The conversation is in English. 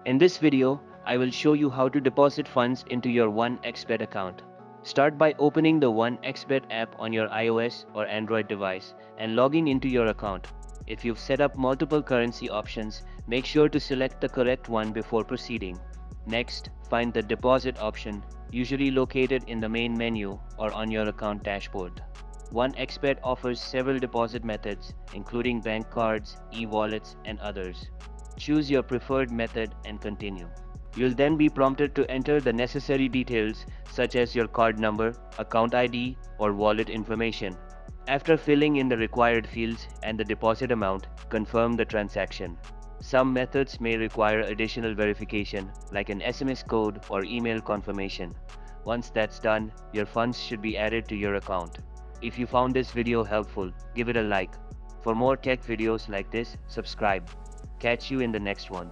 In this video, I will show you how to deposit funds into your 1xBet account. Start by opening the 1xBet app on your iOS or Android device and logging into your account. If you've set up multiple currency options, make sure to select the correct one before proceeding. Next, find the deposit option, usually located in the main menu or on your account dashboard. 1xBet offers several deposit methods, including bank cards, e-wallets, and others. Choose your preferred method and continue. You'll then be prompted to enter the necessary details such as your card number, account ID, or wallet information. After filling in the required fields and the deposit amount, confirm the transaction. Some methods may require additional verification, like an SMS code or email confirmation. Once that's done, your funds should be added to your account. If you found this video helpful, give it a like. For more tech videos like this, subscribe. Catch you in the next one.